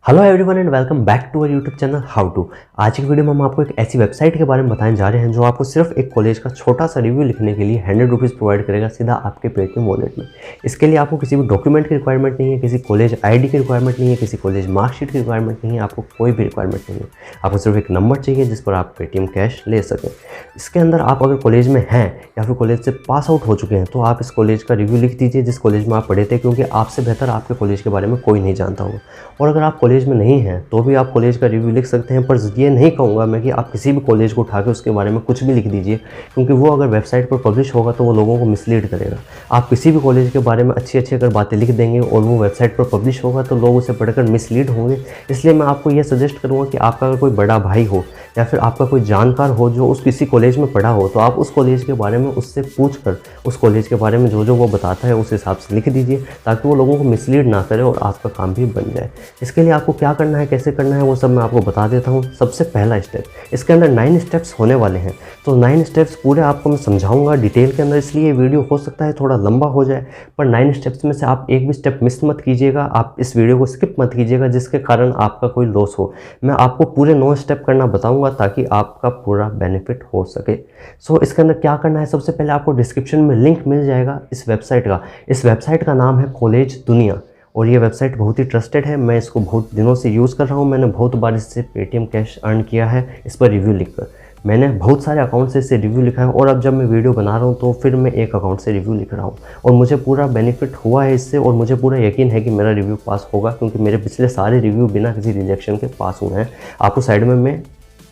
Hello everyone and welcome back to our YouTube channel how to. आज की video में हम आपको एक ऐसी वेबसाइट के बारे में बताने जा रहे हैं जो आपको सिर्फ एक कॉलेज का छोटा सा रिव्यू लिखने के लिए 100 रुपीज़ प्रोवाइड करेगा सीधा आपके पेटीएम वॉलेट में। इसके लिए आपको किसी भी डॉक्यूमेंट की रिक्वायरमेंट नहीं है, किसी कॉलेज आईडी की रिक्वायरमेंट नहीं है, किसी कॉलेज मार्कशीट की रिक्वायरमेंट नहीं है, आपको कोई भी रिक्वायरमेंट नहीं है। आपको सिर्फ एक नंबर चाहिए जिस पर आप पेटीएम कैश ले सकें। इसके अंदर आप अगर कॉलेज में हैं या फिर कॉलेज से पास आउट हो चुके हैं तो आप इस कॉलेज का रिव्यू लिख दीजिए जिस कॉलेज में आप पढ़े थे, क्योंकि आपसे बेहतर आपके कॉलेज के बारे में कोई नहीं जानता होगा। और अगर आप कॉलेज में नहीं हैं तो भी आप कॉलेज का रिव्यू लिख सकते हैं, पर ये नहीं कहूँगा मैं कि आप किसी भी कॉलेज को उठा के उसके बारे में कुछ भी लिख दीजिए, क्योंकि वो अगर वेबसाइट पर पब्लिश होगा तो वो लोगों को मिसलीड करेगा। आप किसी भी कॉलेज के बारे में अच्छी अच्छी अगर बातें लिख देंगे और वो वेबसाइट पर पब्लिश होगा तो लोग उसे पढ़कर मिसलीड होंगे। इसलिए मैं आपको ये सजेस्ट करूँगा कि आपका अगर कोई बड़ा भाई हो या फिर आपका कोई जानकार हो जो उस किसी कॉलेज में पढ़ा हो तो आप उस कॉलेज के बारे में उससे पूछकर उस कॉलेज के बारे में जो वो बताता है उस हिसाब से लिख दीजिए, ताकि वो लोगों को मिसलीड ना करे और आपका काम भी बन जाए। इसके लिए आपको क्या करना है, कैसे करना है, वो सब मैं आपको बता देता हूँ। सबसे पहला स्टेप, इसके अंदर 9 स्टेप्स होने वाले हैं, तो 9 स्टेप्स पूरे आपको मैं समझाऊंगा डिटेल के अंदर, इसलिए ये वीडियो हो सकता है थोड़ा लंबा हो जाए, पर 9 स्टेप्स में से आप एक भी स्टेप मिस मत कीजिएगा। आप इस वीडियो को स्किप मत कीजिएगा जिसके कारण आपका कोई लॉस हो। मैं आपको पूरे 9 स्टेप करना बताऊंगा ताकि आपका पूरा बेनिफिट हो सके। सो इसके अंदर क्या करना है, सबसे पहले आपको डिस्क्रिप्शन में लिंक मिल जाएगा इस वेबसाइट का। इस वेबसाइट का नाम है कॉलेज दुनिया और ये वेबसाइट बहुत ही ट्रस्टेड है। मैं इसको बहुत दिनों से यूज़ कर रहा हूँ। मैंने बहुत बार इससे पेटीएम कैश अर्न किया है इस पर रिव्यू लिखकर। मैंने बहुत सारे अकाउंट से इससे रिव्यू लिखा है और अब जब मैं वीडियो बना रहा हूँ तो फिर मैं एक अकाउंट से रिव्यू लिख रहा हूँ और मुझे पूरा बेनिफिट हुआ है इससे, और मुझे पूरा यकीन है कि मेरा रिव्यू पास होगा, क्योंकि मेरे पिछले सारे रिव्यू बिना किसी रिजेक्शन के पास हुए हैं। आपको साइड में मैं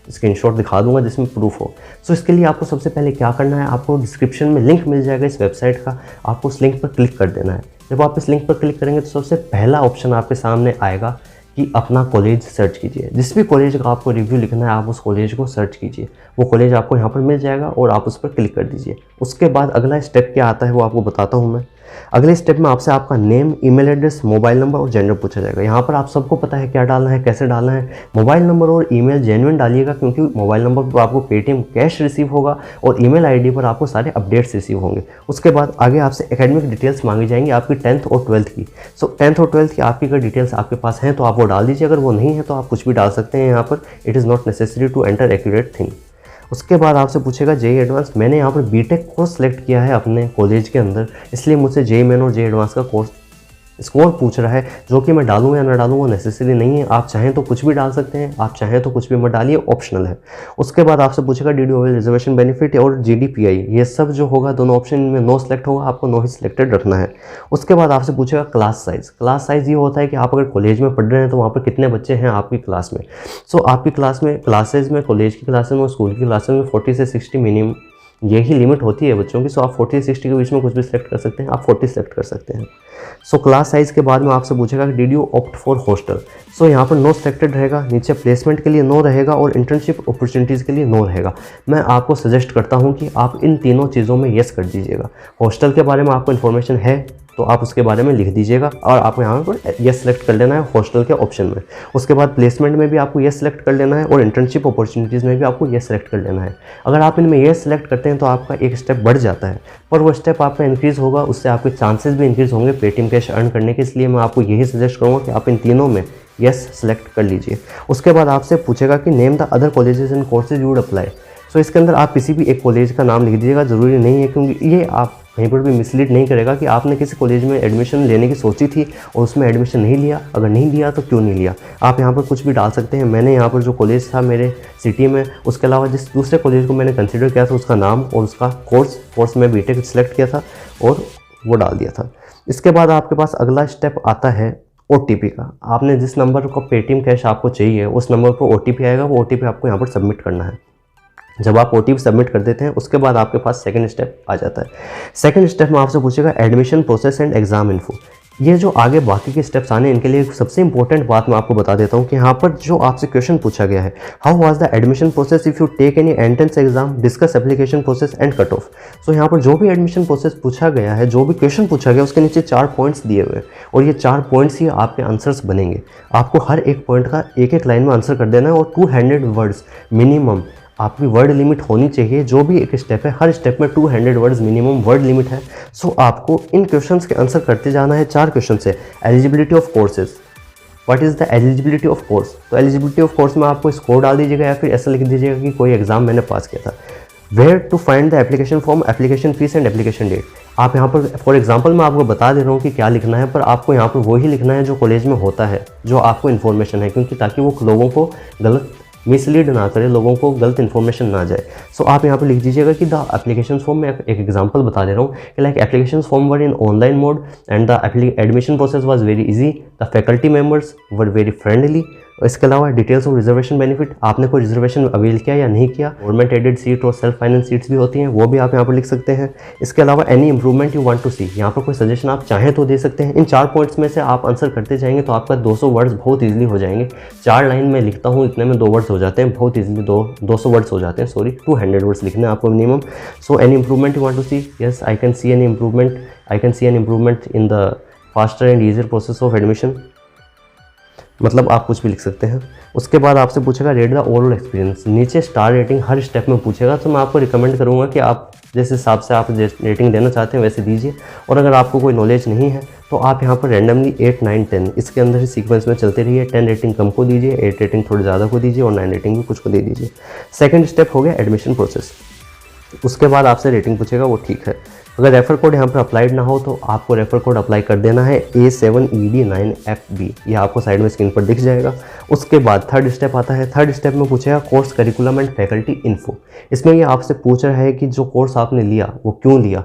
स्क्रीनशॉट दिखा दूंगा जिसमें प्रूफ हो। सो इसके लिए आपको सबसे पहले क्या करना है, आपको डिस्क्रिप्शन में लिंक मिल जाएगा इस वेबसाइट का, आपको उस लिंक पर क्लिक कर देना है। जब आप इस लिंक पर क्लिक करेंगे तो सबसे पहला ऑप्शन आपके सामने आएगा कि अपना कॉलेज सर्च कीजिए। जिस भी कॉलेज का आपको रिव्यू लिखना है आप उस कॉलेज को सर्च कीजिए, वो कॉलेज आपको यहाँ पर मिल जाएगा और आप उस पर क्लिक कर दीजिए। उसके बाद अगला स्टेप क्या आता है वो आपको बताता हूँ मैं। अगले स्टेप में आपसे आपका name, email address, mobile number और जेंडर पूछा जाएगा। यहाँ पर आप सबको पता है क्या डालना है, कैसे डालना है। मोबाइल नंबर और ईमेल जेन्युइन डालिएगा, क्योंकि मोबाइल नंबर पर आपको पेटीएम कैश रिसीव होगा और ईमेल आईडी पर आपको सारे अपडेट्स रिसीव होंगे। उसके बाद आगे आपसे एकेडमिक डिटेल्स मांगी जाएंगी आपकी 10th और 12th की। सो 10th और 12th की आपकी अगर डिटेल्स आपके पास हैं तो आप वो डाल दीजिए, अगर वो नहीं है तो आप कुछ भी डाल सकते हैं यहाँ पर। It is not necessary to enter accurate thing. उसके बाद आपसे पूछेगा जेई एडवांस। मैंने यहाँ पर बीटेक कोर्स सेलेक्ट किया है अपने कॉलेज के अंदर, इसलिए मुझसे जेई मेन और जेई एडवांस का कोर्स स्कोर पूछ रहा है, जो कि मैं डालूँ या ना डालूँ वो नेसेसरी नहीं है। आप चाहें तो कुछ भी डाल सकते हैं, आप चाहें तो कुछ भी मत डालिए, ऑप्शनल है। उसके बाद आपसे पूछेगा डीडी ओवल रिजर्वेशन बेनिफिट और जीडीपीआई, ये सब जो होगा दोनों ऑप्शन में नो सेलेक्ट होगा, आपको नो ही सिलेक्टेड रखना है। उसके बाद आपसे पूछेगा क्लास साइज़। क्लास साइज़ ये होता है कि आप अगर कॉलेज में पढ़ रहे हैं तो वहाँ पर कितने बच्चे हैं आपकी क्लास में। सो आपकी क्लास में क्लासेज में, कॉलेज की क्लासेज में और स्कूल की क्लासेज में 40 से 60 मिनिमम यही लिमिट होती है बच्चों की। सो आप 40 से 60 के बीच में कुछ भी सिलेक्ट कर सकते हैं, आप 40 सेलेक्ट कर सकते हैं। सो क्लास साइज़ के बाद में आपसे पूछेगा कि did you opt for hostel. So यहाँ पर नो सिलेक्टेड रहेगा, नीचे प्लेसमेंट के लिए नो रहेगा और इंटर्नशिप अपॉर्चुनिटीज़ के लिए नो रहेगा। मैं आपको सजेस्ट करता हूँ कि आप इन तीनों चीज़ों में येस कर दीजिएगा। हॉस्टल के बारे में आपको इन्फॉर्मेशन है तो आप उसके बारे में लिख दीजिएगा और आपको यहाँ पर येस सेलेक्ट कर लेना है हॉस्टल के ऑप्शन में। उसके बाद प्लेसमेंट में भी आपको येस सेलेक्ट कर लेना है और इंटर्नशिप अपॉर्चुनिटीज़ में भी आपको येस सेलेक्ट कर लेना है। अगर आप इनमें येस सेलेक्ट करते हैं तो आपका एक स्टेप बढ़ जाता है, पर वो स्टेप आपका इंक्रीज़ होगा, उससे आपके चांसेस भी इंक्रीज़ होंगे पेटीएम कैश अर्न करने के। इसलिए मैं आपको यही सजेस्ट करूँगा कि आप इन तीनों में येस सेलेक्ट कर लीजिए। उसके बाद आपसे पूछेगा कि name the other colleges and courses you would apply. So इसके अंदर आप किसी भी एक कॉलेज का नाम लिख दीजिएगा, ज़रूरी नहीं है, क्योंकि ये आप कहीं पर भी मिसलीड नहीं करेगा कि आपने किसी कॉलेज में एडमिशन लेने की सोची थी और उसमें एडमिशन नहीं लिया। अगर नहीं लिया तो क्यों नहीं लिया, आप यहाँ पर कुछ भी डाल सकते हैं। मैंने यहाँ पर जो कॉलेज था मेरे सिटी में, उसके अलावा जिस दूसरे कॉलेज को मैंने कंसिडर किया था उसका नाम और उसका कोर्स में बीटेक सेलेक्ट किया था और वो डाल दिया था। इसके बाद आपके पास अगला स्टेप आता है OTP का। आपने जिस नंबर का पेटीएम कैश आपको चाहिए उस नंबर पर OTP आएगा, वो OTP आपको यहाँ पर सबमिट करना है। जब आप OTP सबमिट कर देते हैं उसके बाद आपके पास सेकंड स्टेप आ जाता है। सेकंड स्टेप में आपसे पूछेगा admission process and exam info. ये जो आगे बाकी के स्टेप्स आने इनके लिए सबसे इंपॉर्टेंट बात मैं आपको बता देता हूँ कि यहाँ पर जो आपसे क्वेश्चन पूछा गया है, how was the admission process if you take any entrance exam, discuss application process and cut off. So यहाँ पर जो भी एडमिशन प्रोसेस पूछा गया है, जो भी क्वेश्चन पूछा गया उसके नीचे 4 पॉइंट्स दिए हुए हैं और ये 4 पॉइंट्स ही आपके आंसर्स बनेंगे। आपको हर एक पॉइंट का एक लाइन में आंसर कर देना है और 200 वर्ड्स मिनिमम आपकी वर्ड लिमिट होनी चाहिए। जो भी एक स्टेप है हर स्टेप में 200 वर्ड्स मिनिमम वर्ड लिमिट है। सो आपको इन क्वेश्चंस के आंसर करते जाना है। 4 क्वेश्चन है eligibility of courses, what is the eligibility of course, तो एलिजिबिलिटी ऑफ कोर्स में आपको स्कोर डाल दीजिएगा या फिर ऐसा लिख दीजिएगा कि कोई एग्जाम मैंने पास किया था। Where to find the application form, application fees and application date. आप यहाँ पर फॉर एग्जांपल मैं आपको बता दे रहा हूँ कि क्या लिखना है, पर आपको यहाँ पर वही लिखना है जो कॉलेज में होता है, जो आपको इन्फॉर्मेशन है, क्योंकि ताकि वो लोगों को गलत मिसलीड ना करे, लोगों को गलत इन्फॉर्मेशन ना जाए। सो आप यहाँ पर लिख दीजिएगा कि द एप्लीकेशन फॉर्म, में एक एग्जांपल बता दे रहा हूँ कि like application form were in online mode and the admission process was very easy, the faculty members were very friendly. इसके अलावा डिटेल्स ऑफ रिजर्वेशन बेनिफिट, आपने कोई रिजर्वेशन अवेल किया या नहीं किया, गवर्नमेंट एडेड सीट और सेल्फ फाइनेंस सीट्स भी होती हैं, वो भी आप यहाँ पर लिख सकते हैं। इसके अलावा any improvement you want to see, यहाँ पर कोई सजेशन आप चाहें तो दे सकते हैं। इन 4 पॉइंट्स में से आप आंसर करते जाएंगे तो आपका 200 वर्ड्स बहुत ईजिली हो जाएंगे। 4 लाइन में लिखता हूँ, इतने में 2 वर्ड्स हो जाते हैं, बहुत ईजिली 200 वर्ड्स हो जाते हैं, सॉरी 200 वर्ड्स लिखने हैं आपको minimum. So any improvement you want to see, yes I can see any improvement, I can see an improvement in the faster and easier process of admission, मतलब आप कुछ भी लिख सकते हैं। उसके बाद आपसे पूछेगा रेट द ओवरऑल एक्सपीरियंस, नीचे स्टार रेटिंग हर स्टेप में पूछेगा, तो मैं आपको रिकमेंड करूंगा कि आप जिस हिसाब से आप रेटिंग देना चाहते हैं वैसे दीजिए। और अगर आपको कोई नॉलेज नहीं है तो आप यहाँ पर रैंडमली 8, 9, 10 इसके अंदर ही सीक्वेंस में चलते रहिए। 10 रेटिंग कम को दीजिए, 8 रेटिंग थोड़ी ज़्यादा को दीजिए और 9 रेटिंग भी कुछ को दे दीजिए। सेकेंड स्टेप हो गया एडमिशन प्रोसेस, उसके बाद आपसे रेटिंग पूछेगा, वो ठीक है। अगर रेफर कोड यहाँ पर अप्लाइड ना हो तो आपको रेफर कोड अप्लाई कर देना है A7ED9FB, यह आपको साइड में स्क्रीन पर दिख जाएगा। उसके बाद थर्ड स्टेप आता है। थर्ड स्टेप में पूछेगा course curriculum and faculty info, इसमें ये आपसे पूछ रहा है कि जो कोर्स आपने लिया वो क्यों लिया।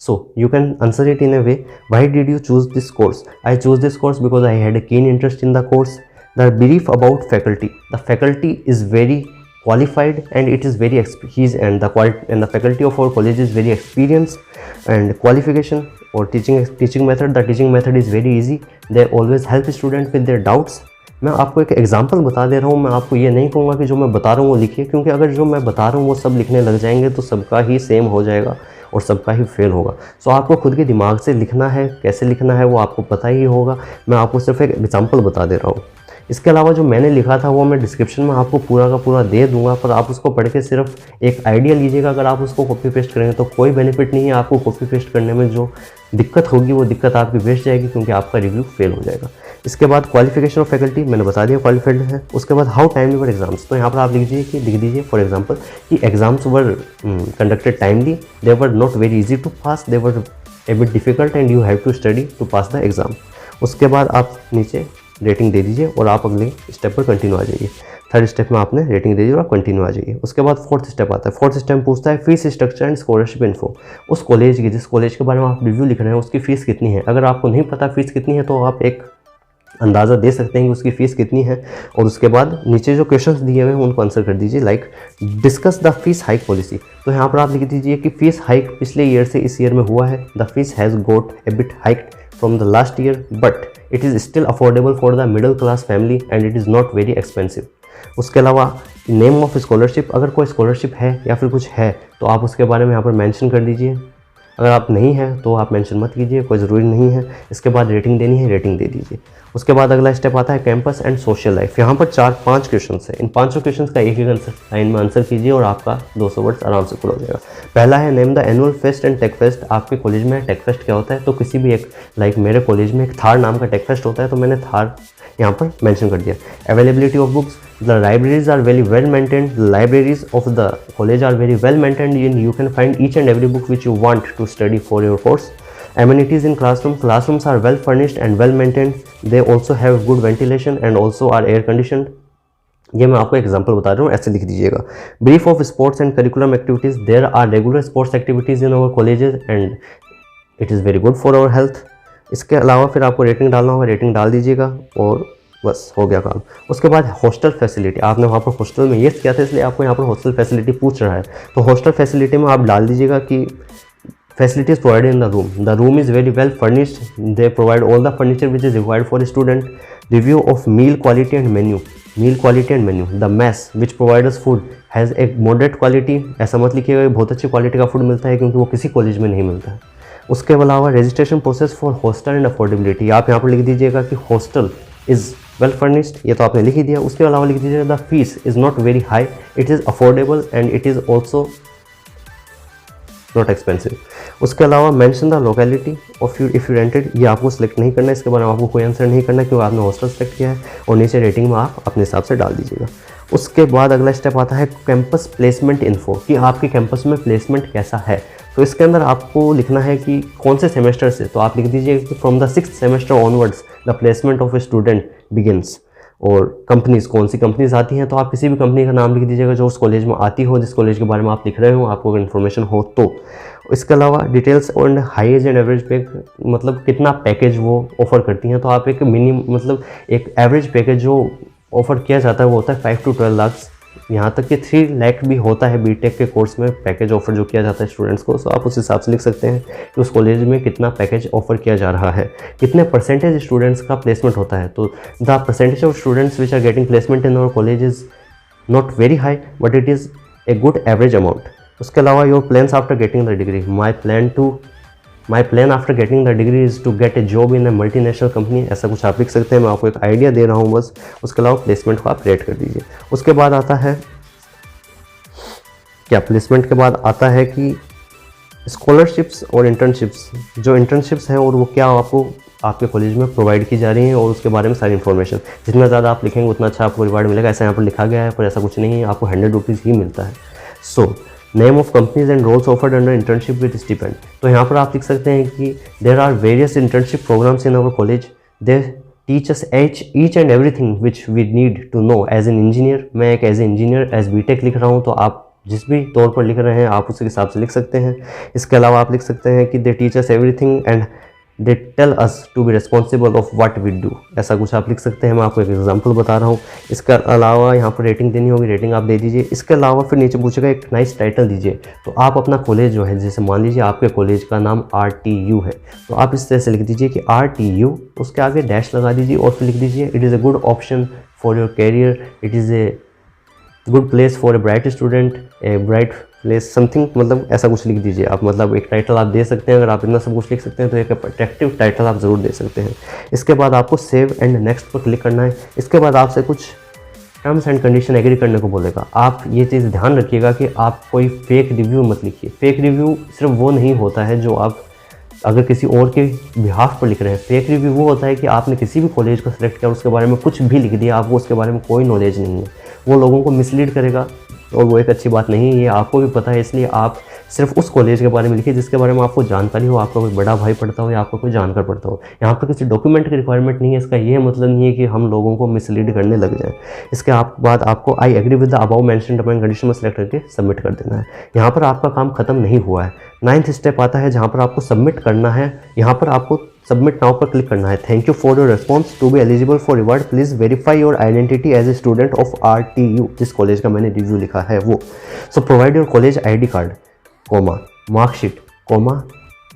So you can answer it in a way, why did you choose this course? I chose this course because I had a keen interest in the course. The brief about faculty, the faculty is very qualified and it is very and the faculty of our college is very experienced. And qualification or teaching method, the teaching method is very easy, they always help student with their doubts. मैं आपको एक example बता दे रहा हूँ, मैं आपको ये नहीं कहूँगा कि जो मैं बता रहा हूँ वो लिखिए, क्योंकि अगर जो मैं बता रहा हूँ वो सब लिखने लग जाएंगे तो सबका ही सेम हो जाएगा और सबका ही फेल होगा। सो आपको खुद के दिमाग से लिखना है, कैसे लिखना है वो आपको पता ही होगा, मैं आपको सिर्फ एक एग्जांपल बता दे रहा हूँ। इसके अलावा जो मैंने लिखा था वो मैं डिस्क्रिप्शन में आपको पूरा का पूरा दे दूंगा, पर आप उसको पढ़ के सिर्फ एक आइडिया लीजिएगा। अगर आप उसको कॉपी पेस्ट करेंगे तो कोई बेनिफिट नहीं है, आपको कॉपी पेस्ट करने में जो दिक्कत होगी वो दिक्कत आपकी वेस्ट जाएगी, क्योंकि आपका रिव्यू फेल हो जाएगा। इसके बाद क्वालिफिकेशन ऑफ फैकल्टी मैंने बता दिया क्वालिफाइड है। उसके बाद हाउ टाइमली वर एग्जाम्स, तो यहाँ पर आप लिख दीजिए फॉर एग्जाम्पल कि exams were conducted timely, they were not very easy to pass, they were a bit difficult and you have to study to pass the exam. उसके बाद आप नीचे रेटिंग दे दीजिए और आप अगले स्टेप पर कंटिन्यू आ जाइए। थर्ड स्टेप में आपने रेटिंग दे दी और आप कंटिन्यू आ जाइए। उसके बाद फोर्थ स्टेप आता है। फोर्थ स्टेप पूछता है fees structure and scholarship info, उस कॉलेज की, जिस कॉलेज के बारे में आप रिव्यू लिख रहे हैं उसकी फ़ीस कितनी है। अगर आपको नहीं पता फ़ीस कितनी है तो आप एक अंदाज़ा दे सकते हैं कि उसकी फ़ीस कितनी है। और उसके बाद नीचे जो क्वेश्चंस दिए हुए हैं उनको आंसर कर दीजिए, like discuss the fees hike policy, तो यहाँ पर आप लिख दीजिए कि फ़ीस हाइक पिछले ईयर से इस ईयर में हुआ है। The fees has got a bit hiked from the last year but it is still affordable for the middle class family and it is not very expensive. उसके अलावा name of scholarship, अगर कोई scholarship है या फिर कुछ है तो आप उसके बारे में यहाँ पर मेंशन कर दीजिए। अगर आप नहीं है तो आप मेंशन मत कीजिए, कोई ज़रूरी नहीं है। इसके बाद रेटिंग देनी है, रेटिंग दे दीजिए। उसके बाद अगला स्टेप आता है कैंपस एंड सोशल लाइफ। यहाँ पर 4-5 क्वेश्चन है, इन 5 क्वेश्चन का एक लाइन में आंसर कीजिए और आपका 200 वर्ड्स आराम से पूरा हो जाएगा। पहला है name the annual fest and tech fest. आपके कॉलेज में टेक फेस्ट क्या होता है, तो किसी भी एक, लाइक मेरे कॉलेज में एक थार नाम का टेक फेस्ट होता है, तो मैंने थार यहाँ पर मेंशन कर दिया। Availability of books, the libraries are very well maintained, the libraries of the college are very well maintained and you can find each and every book which you want to study for your course. Amenities in classroom, classrooms are well furnished and well maintained, they also have good ventilation and also are air conditioned। ये मैं आपको example बता रहा हूँ, ऐसे लिख दीजिएगा। Brief of sports and curriculum activities, there are regular sports activities in our colleges and it is very good for our health. इसके अलावा फिर आपको रेटिंग डालना होगा, रेटिंग डाल दीजिएगा और बस हो गया काम। उसके बाद हॉस्टल फैसिलिटी, आपने वहाँ पर हॉस्टल में येस किया था इसलिए आपको यहाँ पर हॉस्टल फैसिलिटी पूछ रहा है, तो हॉस्टल फैसिलिटी में आप डाल दीजिएगा कि facilities provided in the room, the room is very well furnished, they provide all the furniture which is required for a student। review of meal quality and menu, meal quality and menu, the mess which provides us food has a moderate quality। ऐसा मत लिखिएगा बहुत अच्छी quality का food मिलता है, क्योंकि वो किसी कॉलेज में नहीं मिलता है। उसके अलावा registration process for hostel and affordability, आप यहाँ पर लिख दीजिएगा कि हॉस्टल इज़ वेल फर्निश्ड, ये तो आपने लिख ही दिया। उसके अलावा लिख दीजिएगा the fees is not very high, it is affordable and it is also not expensive. उसके अलावा mention the locality of you if you rented, ये आपको सेलेक्ट नहीं करना है, इसके बारे में आपको कोई आंसर नहीं करना क्योंकि आपने हॉस्टल सेलेक्ट किया है, और नीचे रेटिंग में आप अपने हिसाब से डाल दीजिएगा। उसके बाद अगला स्टेप आता है कैंपस प्लेसमेंट इन्फो, कि आपके कैंपस में प्लेसमेंट कैसा है। तो इसके अंदर आपको लिखना है कि कौन से सेमेस्टर से, तो आप लिख दीजिए कि from the 6th semester onwards the placement of a student begins. और कंपनीज़, कौन सी कंपनीज़ आती हैं, तो आप किसी भी कंपनी का नाम लिख दीजिएगा जो उस कॉलेज में आती हो, जिस कॉलेज के बारे में आप लिख रहे हो, आपको अगर इन्फॉर्मेशन हो तो। इसके अलावा details on highest and average pay, मतलब कितना पैकेज वो ऑफ़र करती हैं। तो आप एक मतलब एक एवरेज पैकेज जो ऑफ़र किया जाता है वो होता है 5 to 12 लाख, यहाँ तक कि 3 लाख भी होता है बीटेक के कोर्स में पैकेज ऑफर जो किया जाता है स्टूडेंट्स को। तो आप उस हिसाब से लिख सकते हैं कि उस कॉलेज में कितना पैकेज ऑफर किया जा रहा है, कितने परसेंटेज स्टूडेंट्स का प्लेसमेंट होता है। तो the percentage of students which are getting placement in our college is not very high but it is a good average amount. उसके अलावा your plans after getting the degree, my plan after getting the degree is to get a job in a multinational company, ऐसा कुछ आप लिख सकते हैं। मैं आपको एक आइडिया दे रहा हूँ बस। उसके अलावा प्लेसमेंट को आप रेट कर दीजिए। उसके बाद आता है क्या, प्लेसमेंट के बाद आता है कि स्कॉलरशिप्स और इंटर्नशिप्स, जो इंटर्नशिप्स हैं और वो क्या आपको आपके कॉलेज में प्रोवाइड की जा रही हैं और उसके बारे में सारी इन्फॉर्मेशन। जितना ज़्यादा आप लिखेंगे उतना अच्छा आपको रिवार्ड मिलेगा, ऐसा यहाँ पर लिखा गया है, पर ऐसा कुछ नहीं है, आपको 100 रुपीज़ ही मिलता है। So name of companies and roles offered under internship with stipend, तो यहाँ पर आप लिख सकते हैं कि there are various internship programs in our college, they teach us each and everything which we need to know as an engineer. मैं एक as a engineer as BTech लिख रहा हूँ, तो आप जिस भी तौर पर लिख रहे हैं आप उसके हिसाब से लिख सकते हैं। इसके अलावा आप लिख सकते हैं कि they teach us everything and they tell us to be responsible of what we do, ऐसा कुछ आप लिख सकते हैं। मैं आपको एक एग्जांपल बता रहा हूँ। इसके अलावा यहाँ पर रेटिंग देनी होगी, रेटिंग आप दे दीजिए। इसके अलावा फिर नीचे पूछेगा एक नाइस टाइटल दीजिए, तो आप अपना कॉलेज जो है, जैसे मान लीजिए आपके कॉलेज का नाम RTU है, तो आप इस तरह से लिख दीजिए कि RTU, उसके आगे डैश लगा दीजिए और फिर लिख दीजिए it is a good option for your career, it is a good place for a bright student, a bright place something, मतलब ऐसा कुछ लिख दीजिए आप। मतलब एक टाइटल आप दे सकते हैं, अगर आप इतना सब कुछ लिख सकते हैं तो एक अट्रैक्टिव टाइटल आप ज़रूर दे सकते हैं। इसके बाद आपको सेव एंड नेक्स्ट पर क्लिक करना है। इसके बाद आपसे कुछ टर्म्स एंड कंडीशन एग्री करने को बोलेगा। आप ये चीज़ ध्यान रखिएगा कि आप कोई फेक रिव्यू मत लिखिए। फेक रिव्यू सिर्फ वो नहीं होता है जो आप अगर किसी और के बिहाफ पर लिख रहे हैं। फेक रिव्यू वो होता है कि आपने किसी भी कॉलेज को सिलेक्ट किया, उसके बारे में कुछ भी लिख दिया, आपको उसके बारे में कोई नॉलेज नहीं है, वो लोगों को मिसलीड करेगा और वो एक अच्छी बात नहीं है, ये आपको भी पता है। इसलिए आप सिर्फ उस कॉलेज के बारे में लिखिए जिसके बारे में आपको जानकारी हो, आपका कोई बड़ा भाई पढ़ता हो या आपका कोई जानकर पढ़ता हो। यहाँ पर किसी डॉक्यूमेंट की रिक्वायरमेंट नहीं है, इसका ये मतलब नहीं है कि हम लोगों को मिसलीड करने लग जाएं। इसके बाद आपको I agree with the above mentioned term and condition में सेलेक्ट करके सबमिट कर देना है। यहाँ पर आपका काम खत्म नहीं हुआ है। 9th स्टेप आता है जहाँ पर आपको सबमिट करना है। यहाँ पर आपको सबमिट नाउ पर क्लिक करना है। Thank you for your response, to be eligible for reward please verify your identity as a student of RTU, जिस कॉलेज का मैंने रिव्यू लिखा है वो। So provide your college ID card, comma marksheet, comma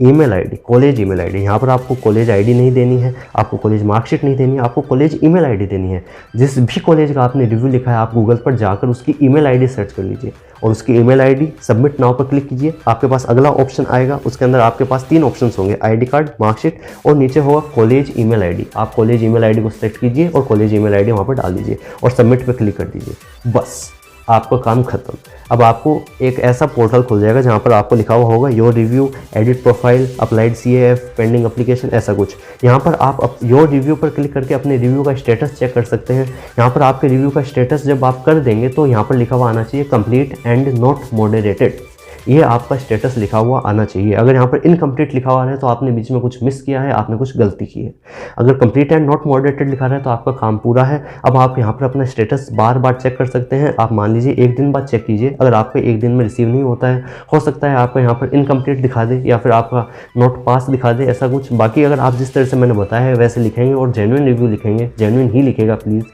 email ID, college email ID। यहाँ पर आपको college ID नहीं देनी है, आपको कॉलेज मार्कशीट नहीं देनी है, आपको कॉलेज ईमेल ID देनी है। जिस भी कॉलेज का आपने रिव्यू लिखा है आप गूगल पर जाकर उसकी ईमेल ID सर्च कर लीजिए और उसकी ईमेल ID सबमिट नाउ पर क्लिक कीजिए। आपके पास अगला ऑप्शन आएगा, उसके अंदर आपके पास 3 ऑप्शन होंगे, ID कार्ड, मार्कशीट और नीचे होगा कॉलेज ईमेल ID। आप कॉलेज ईमेल ID को सेलेक्ट कीजिए और कॉलेज ईमेल ID वहाँ पर डाल दीजिए और सबमिट पर क्लिक कर दीजिए। बस आपका काम खत्म। अब आपको एक ऐसा पोर्टल खुल जाएगा जहाँ पर आपको लिखा हुआ होगा your review, edit profile, applied CAF, pending application, ऐसा कुछ। यहाँ पर आप योर रिव्यू पर क्लिक करके अपने रिव्यू का स्टेटस चेक कर सकते हैं। यहाँ पर आपके रिव्यू का स्टेटस जब आप कर देंगे तो यहाँ पर लिखा हुआ आना चाहिए कंप्लीट एंड नॉट मॉडरेटेड। ये आपका स्टेटस लिखा हुआ आना चाहिए। अगर यहाँ पर इनकम्प्लीट लिखा हुआ है तो आपने बीच में कुछ मिस किया है, आपने कुछ गलती की है। अगर कंप्लीट एंड नॉट मॉडरेटेड लिखा रहा है तो आपका काम पूरा है। अब आप यहाँ पर अपना स्टेटस बार बार चेक कर सकते हैं। आप मान लीजिए 1 दिन बाद चेक कीजिए, अगर आपका 1 दिन में रिसीव नहीं होता है, हो सकता है आपका यहाँ पर इनकम्प्लीट दिखा दे या फिर आपका नॉट पास दिखा दे, ऐसा कुछ। बाकी अगर आप जिस तरह से मैंने बताया है वैसे लिखेंगे और जेन्युइन रिव्यू लिखेंगे, जेन्युइन ही लिखेगा प्लीज़,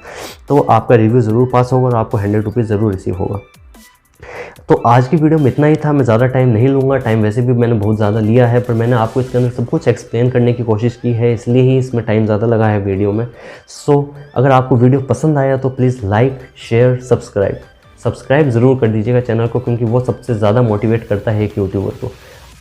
तो आपका रिव्यू ज़रूर पास होगा और आपको 100 रुपीज़ ज़रूर रिसीव होगा। तो आज की वीडियो में इतना ही था। मैं ज़्यादा टाइम नहीं लूँगा, टाइम वैसे भी मैंने बहुत ज़्यादा लिया है, पर मैंने आपको इसके अंदर सब कुछ एक्सप्लेन करने की कोशिश की है, इसलिए ही इसमें टाइम ज़्यादा लगा है वीडियो में। सो अगर आपको वीडियो पसंद आया तो प्लीज़ लाइक, शेयर, सब्सक्राइब ज़रूर कर दीजिएगा चैनल को, क्योंकि वो सबसे ज़्यादा मोटिवेट करता है एक यूट्यूबर को।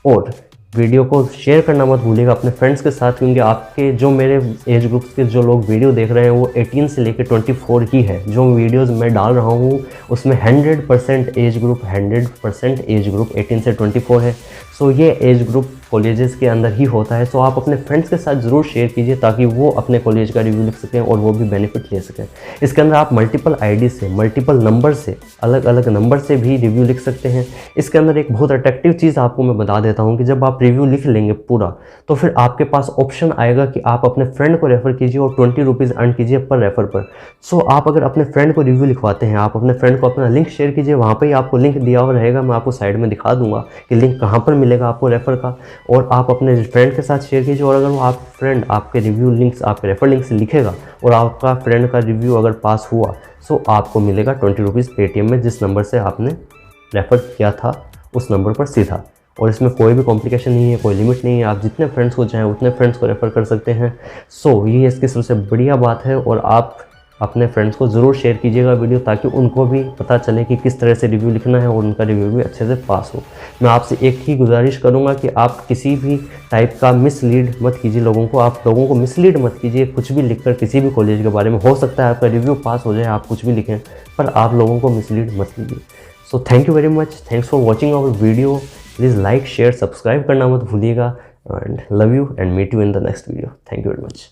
और वीडियो को शेयर करना मत भूलिएगा अपने फ्रेंड्स के साथ, क्योंकि आपके जो मेरे एज ग्रुप्स के जो लोग वीडियो देख रहे हैं वो 18 से लेकर 24 ही है। जो वीडियोस मैं डाल रहा हूँ उसमें 100% एज ग्रुप 18 से 24 है। सो ये एज ग्रुप कॉलेजेस के अंदर ही होता है। सो आप अपने फ्रेंड्स के साथ ज़रूर शेयर कीजिए ताकि वो अपने कॉलेज का रिव्यू लिख सकें और वो भी बेनिफिट ले सकें। इसके अंदर आप मल्टीपल आईडी से, मल्टीपल नंबर से, अलग अलग नंबर से भी रिव्यू लिख सकते हैं। इसके अंदर एक बहुत अट्रैक्टिव चीज़ आपको मैं बता देता हूँ कि जब आप रिव्यू लिख लेंगे पूरा, तो फिर आपके पास ऑप्शन आएगा कि आप अपने फ्रेंड को रेफ़र कीजिए और 20 रुपीज़ अर्न कीजिए पर रेफ़र पर। सो आप अगर अपने फ्रेंड को रिव्यू लिखवाते हैं, आप अपने फ्रेंड को अपना लिंक शेयर कीजिए, वहाँ पर ही आपको लिंक दिया हुआ रहेगा, मैं आपको साइड में दिखा दूँगा कि लिंक कहाँ पर मिलेगा आपको रेफ़र का, और आप अपने फ्रेंड के साथ शेयर कीजिए। और अगर वो आप फ्रेंड आपके रिव्यू लिंक्स, आपके रेफ़र लिंक से लिखेगा और आपका फ्रेंड का रिव्यू अगर पास हुआ, सो आपको मिलेगा 20 रुपीज़ पेटीएम में, जिस नंबर से आपने रेफ़र किया था उस नंबर पर सीधा। और इसमें कोई भी कॉम्प्लिकेशन नहीं है, कोई लिमिट नहीं है, आप जितने फ्रेंड्स को चाहें उतने फ्रेंड्स को रेफ़र कर सकते हैं। सो ये इसकी सबसे बढ़िया बात है, और आप अपने फ्रेंड्स को ज़रूर शेयर कीजिएगा वीडियो, ताकि उनको भी पता चले कि किस तरह से रिव्यू लिखना है और उनका रिव्यू भी अच्छे से पास हो। मैं आपसे एक ही गुजारिश करूंगा कि आप किसी भी टाइप का मिसलीड मत कीजिए लोगों को, आप लोगों को मिसलीड मत कीजिए कुछ भी लिखकर किसी भी कॉलेज के बारे में। हो सकता है आपका रिव्यू पास हो जाए, आप कुछ भी लिखें, पर आप लोगों को मिसलीड मत कीजिए। So thank you very much, thanks for watching our video. Please like, share, subscribe करना मत भूलिएगा, and love you and meet you in the next video. Thank you very much.